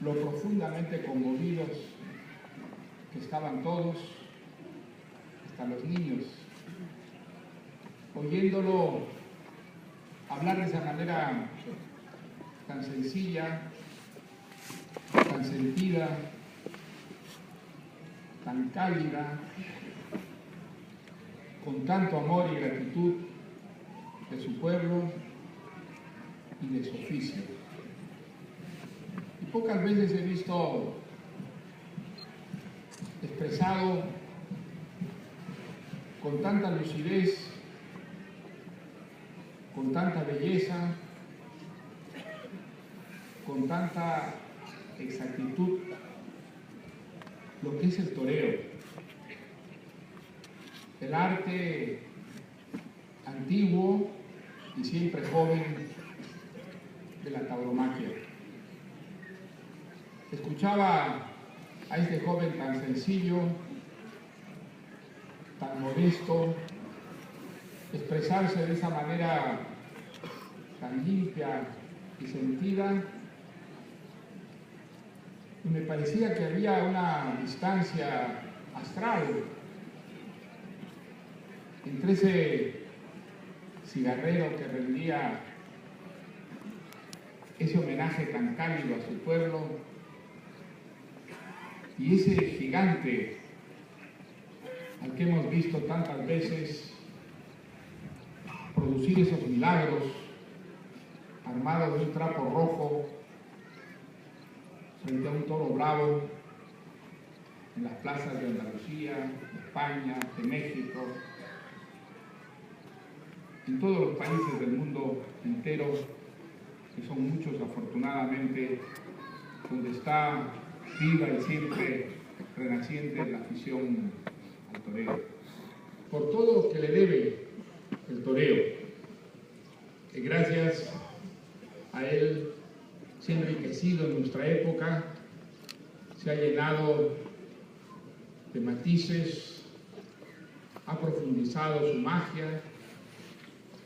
lo profundamente conmovidos que estaban todos, hasta los niños, oyéndolo hablar de esa manera tan sencilla, tan sentida, tan cálida, con tanto amor y gratitud de su pueblo y de su oficio. Y pocas veces he visto expresado con tanta lucidez, con tanta belleza, con tanta exactitud, lo que es el toreo, el arte antiguo y siempre joven de la tauromaquia. Escuchaba a este joven tan sencillo, tan modesto, expresarse de esa manera tan limpia y sentida, y me parecía que había una distancia astral entre ese cigarrero que rendía ese homenaje tan cálido a su pueblo y ese gigante al que hemos visto tantas veces producir esos milagros armado de un trapo rojo frente a un toro bravo en las plazas de Andalucía, de España, de México, en todos los países del mundo entero, que son muchos afortunadamente, donde está viva y siempre renaciente la afición al toreo. Por todo lo que le debe el toreo, que gracias a él se ha enriquecido en nuestra época, se ha llenado de matices, ha profundizado su magia,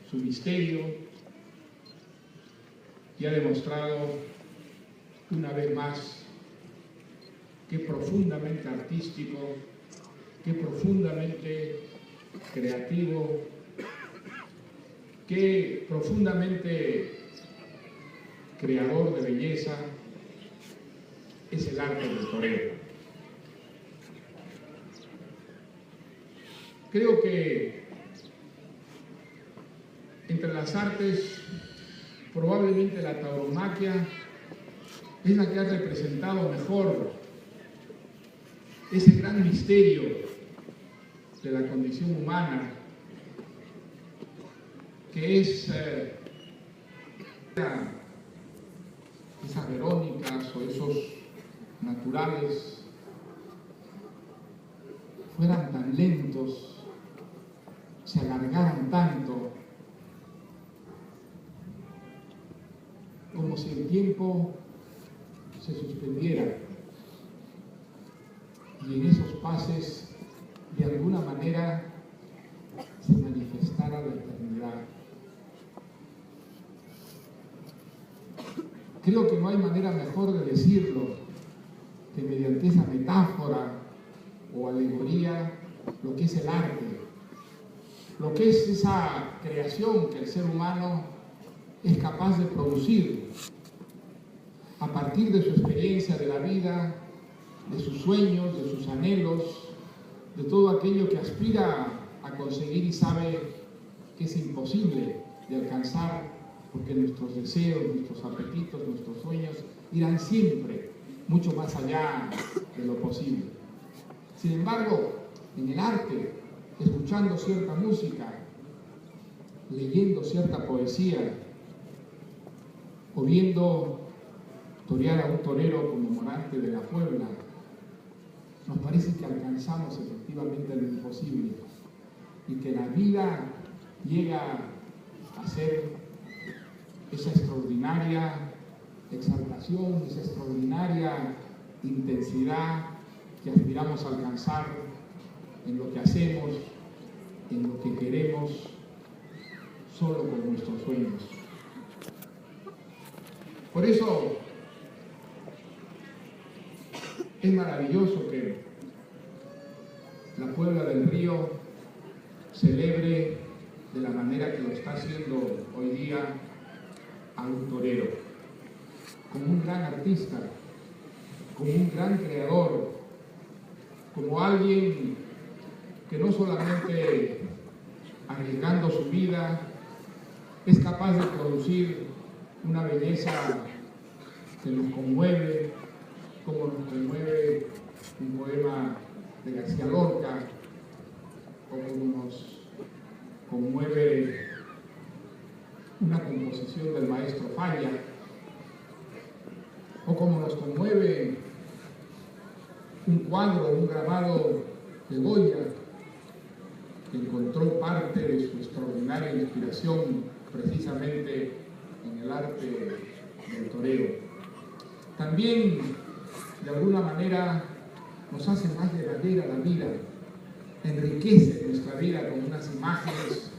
su misterio, y ha demostrado una vez más qué profundamente artístico, qué profundamente creativo, qué profundamente creador de belleza es el arte del toreo. Creo que entre las artes, probablemente la tauromaquia es la que ha representado mejor ese gran misterio de la condición humana, que es esas Verónicas o esos naturales fueran tan lentos, se alargaran tanto, como si el tiempo se suspendiera y en esos pases de alguna manera se manifestara la eternidad. Creo que no hay manera mejor de decirlo que mediante esa metáfora o alegoría lo que es el arte, lo que es esa creación que el ser humano es capaz de producir a partir de su experiencia de la vida, de sus sueños, de sus anhelos, de todo aquello que aspira a conseguir y sabe que es imposible de alcanzar, porque nuestros deseos, nuestros apetitos, nuestros sueños irán siempre mucho más allá de lo posible. Sin embargo, en el arte, escuchando cierta música, leyendo cierta poesía, o viendo torear a un torero como Morante de la Puebla, nos parece que alcanzamos efectivamente lo imposible y que la vida llega a ser esa extraordinaria exaltación, esa extraordinaria intensidad que aspiramos a alcanzar en lo que hacemos, en lo que queremos, solo con nuestros sueños. Por eso, Es maravilloso que la Puebla del Río celebre de la manera que lo está haciendo hoy día a un torero, como un gran artista, como un gran creador, como alguien que no solamente arriesgando su vida es capaz de producir una belleza que nos conmueve, como nos conmueve un poema de García Lorca, o como nos conmueve una composición del maestro Falla, o como nos conmueve un cuadro, un grabado de Goya, que encontró parte de su extraordinaria inspiración precisamente en el arte del toreo. También, de alguna manera, nos hace más llevadera la vida, enriquece nuestra vida con unas imágenes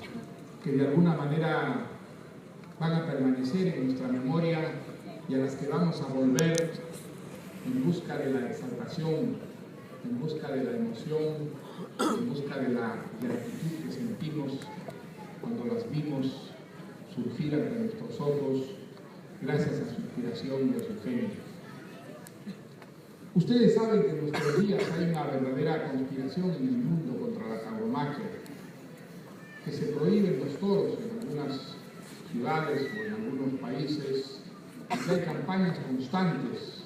que de alguna manera van a permanecer en nuestra memoria y a las que vamos a volver en busca de la exaltación, en busca de la emoción, en busca de la gratitud que sentimos cuando las vimos surgir ante nuestros ojos gracias a su inspiración y a su genio. Ustedes saben que en nuestros días hay una verdadera conspiración en el mundo contra la tauromaquia, que se prohíben los toros en algunas ciudades o en algunos países, y que hay campañas constantes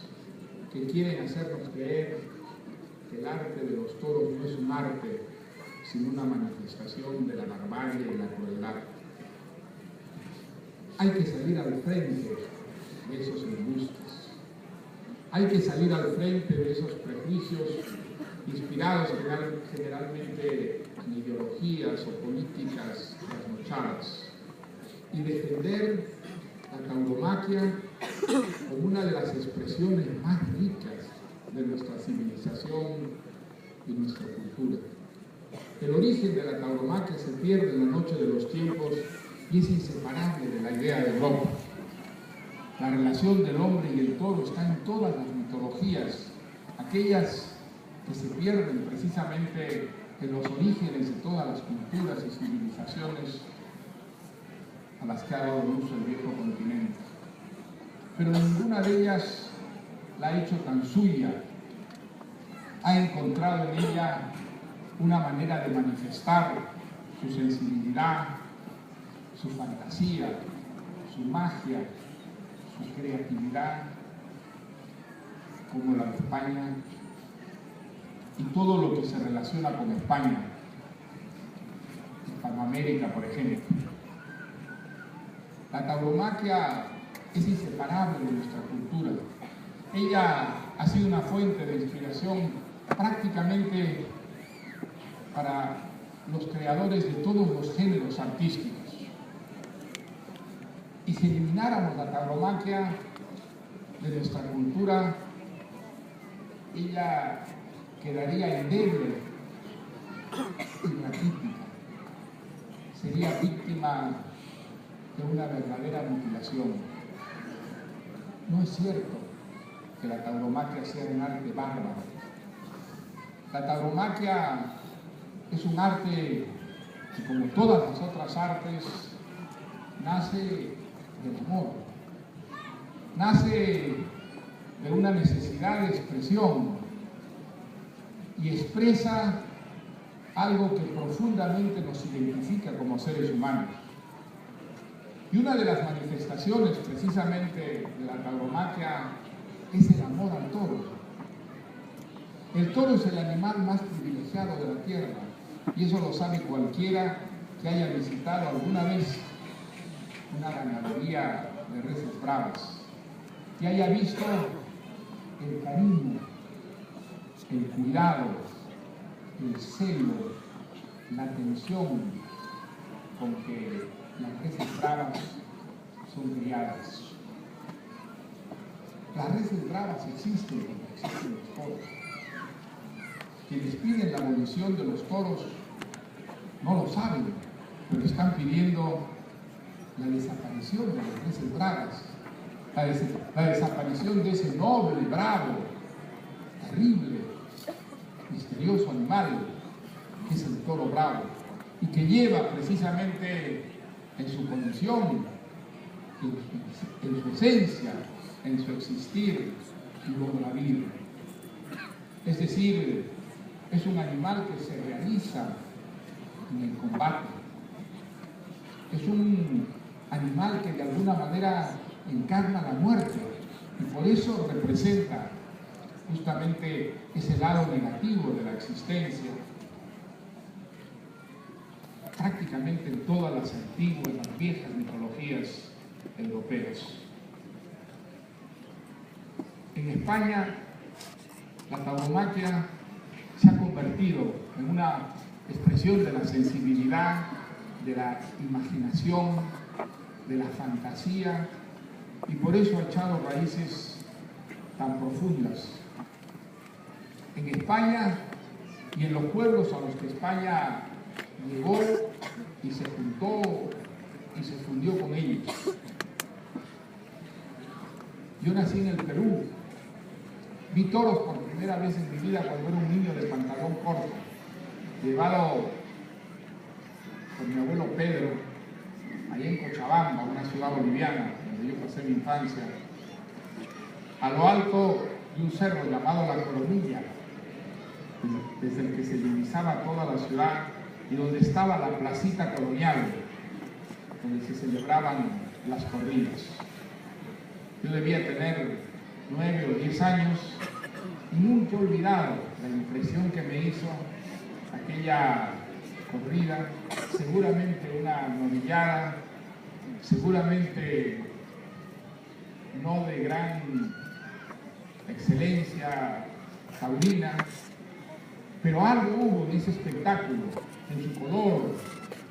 que quieren hacernos creer que el arte de los toros no es un arte, sino una manifestación de la barbarie y la crueldad. Hay que salir al frente de esos embustes. Hay que salir al frente de esos prejuicios inspirados generalmente en ideologías o políticas trasnochadas y defender la tauromaquia como una de las expresiones más ricas de nuestra civilización y nuestra cultura. El origen de la tauromaquia se pierde en la noche de los tiempos y es inseparable de la idea de Europa. La relación del hombre y el toro está en todas las mitologías, aquellas que se pierden precisamente en los orígenes de todas las culturas y civilizaciones a las que ha dado uso el viejo continente. Pero ninguna de ellas la ha hecho tan suya, ha encontrado en ella una manera de manifestar su sensibilidad, su fantasía, su magia, su creatividad, como la de España y todo lo que se relaciona con España, Hispanoamérica, por ejemplo. La tauromaquia es inseparable de nuestra cultura. Ella ha sido una fuente de inspiración prácticamente para los creadores de todos los géneros artísticos. Y si elimináramos la tauromaquia de nuestra cultura, ella quedaría endeble y raquítica. Sería víctima de una verdadera mutilación. No es cierto que la tauromaquia sea un arte bárbaro. La tauromaquia es un arte que, como todas las otras artes, nace del amor, nace de una necesidad de expresión y expresa algo que profundamente nos identifica como seres humanos. Y una de las manifestaciones precisamente de la tauromaquia es el amor al toro. El toro es el animal más privilegiado de la tierra y eso lo sabe cualquiera que haya visitado alguna vez una ganadería de reses bravas, que haya visto el cariño, el cuidado, el celo, la atención con que las reses bravas son criadas. Las reses bravas existen porque existen los toros. Quienes piden la abolición de los toros no lo saben, pero están pidiendo la desaparición de las reses bravas, la desaparición de ese noble, bravo terrible, misterioso animal, que es el toro bravo, y que lleva precisamente en su condición, en su esencia, en su existir, y luego la vida. Es decir, es un animal que se realiza en el combate. Es un animal que de alguna manera encarna la muerte y por eso representa justamente ese lado negativo de la existencia. Prácticamente en todas las antiguas, las viejas mitologías europeas. En España, la tauromaquia se ha convertido en una expresión de la sensibilidad, de la imaginación, de la fantasía, y por eso ha echado raíces tan profundas. En España y en los pueblos a los que España llegó y se juntó y se fundió con ellos. Yo nací en el Perú, vi toros por primera vez en mi vida cuando era un niño de pantalón corto, llevado por mi abuelo Pedro, allá en Cochabamba, una ciudad boliviana, donde yo pasé mi infancia, a lo alto de un cerro llamado La Coronilla, desde el que se divisaba toda la ciudad y donde estaba la placita colonial, donde se celebraban las corridas. Yo debía tener 9 o 10 años y nunca he olvidado la impresión que me hizo aquella corrida, seguramente una novillada, seguramente no de gran excelencia taurina, pero algo hubo en ese espectáculo, en su color,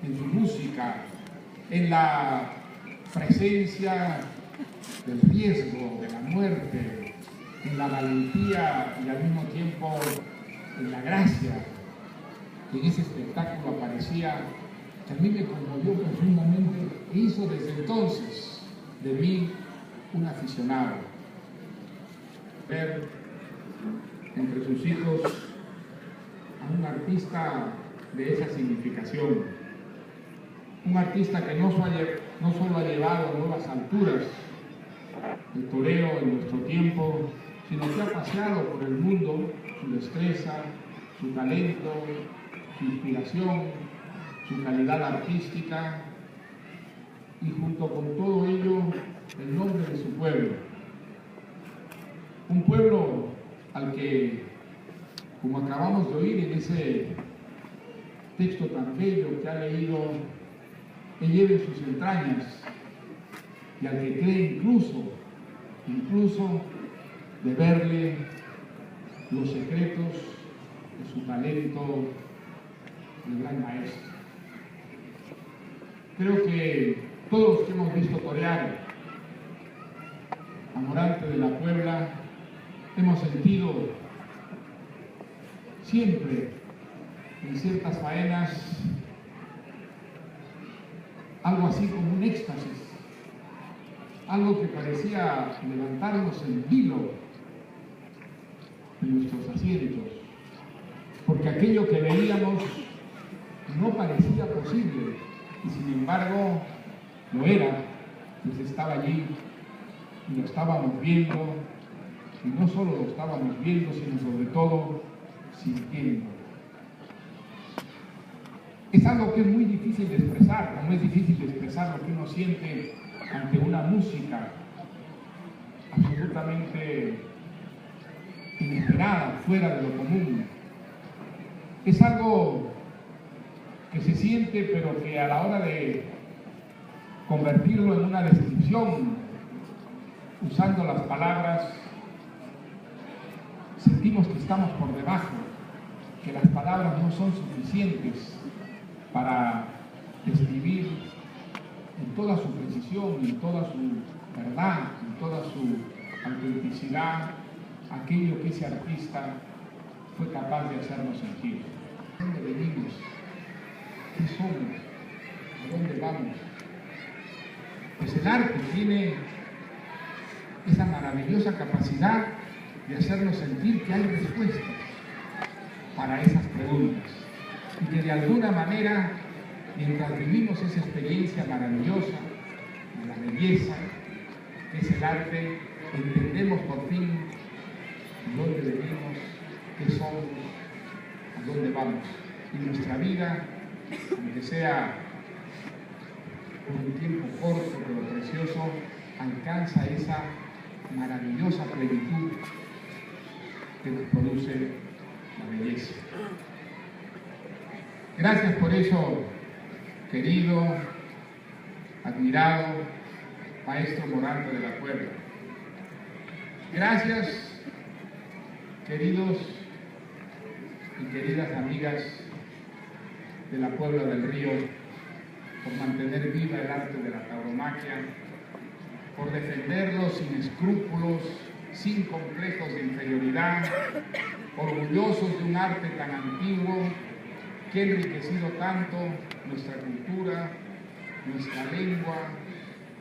en su música, en la presencia del riesgo, de la muerte, en la valentía y al mismo tiempo en la gracia que en ese espectáculo aparecía, que a mí me conmovió profundamente e hizo desde entonces de mí un aficionado. Ver entre sus hijos a un artista de esa significación, un artista que no solo ha llevado a nuevas alturas el toreo en nuestro tiempo, sino que ha paseado por el mundo su destreza, su talento, su inspiración, su calidad artística y junto con todo ello el nombre de su pueblo. Un pueblo al que, como acabamos de oír en ese texto tan bello que ha leído, él lleva en sus entrañas y al que cree incluso de verle los secretos de su talento de gran maestro. Creo que todos los que hemos visto torear a Morante de la Puebla hemos sentido siempre en ciertas faenas algo así como un éxtasis, algo que parecía levantarnos el vilo de nuestros asientos, porque aquello que veíamos no parecía posible y sin embargo lo era, pues estaba allí y lo estábamos viendo, y no solo lo estábamos viendo, sino sobre todo sintiendo. Es algo que es muy difícil de expresar, como es difícil de expresar lo que uno siente ante una música absolutamente inesperada, fuera de lo común. Es algo que se siente, pero que a la hora de convertirlo en una descripción, usando las palabras, sentimos que estamos por debajo, que las palabras no son suficientes para describir en toda su precisión, en toda su verdad, en toda su autenticidad, aquello que ese artista fue capaz de hacernos sentir. ¿De dónde venimos? ¿Qué somos? ¿A dónde vamos? Pues el arte tiene esa maravillosa capacidad de hacernos sentir que hay respuestas para esas preguntas y que de alguna manera, mientras vivimos esa experiencia maravillosa de la belleza que es el arte, entendemos por fin dónde venimos, qué somos, a dónde vamos. Y nuestra vida, aunque sea por un tiempo corto pero precioso, alcanza esa maravillosa plenitud que nos produce la belleza. Gracias por eso, querido, admirado maestro Morante de la Puebla. Gracias, queridos y queridas amigas de la Puebla del Río, por mantener viva el arte de la tauromaquia, por defenderlo sin escrúpulos, sin complejos de inferioridad, orgullosos de un arte tan antiguo que ha enriquecido tanto nuestra cultura, nuestra lengua,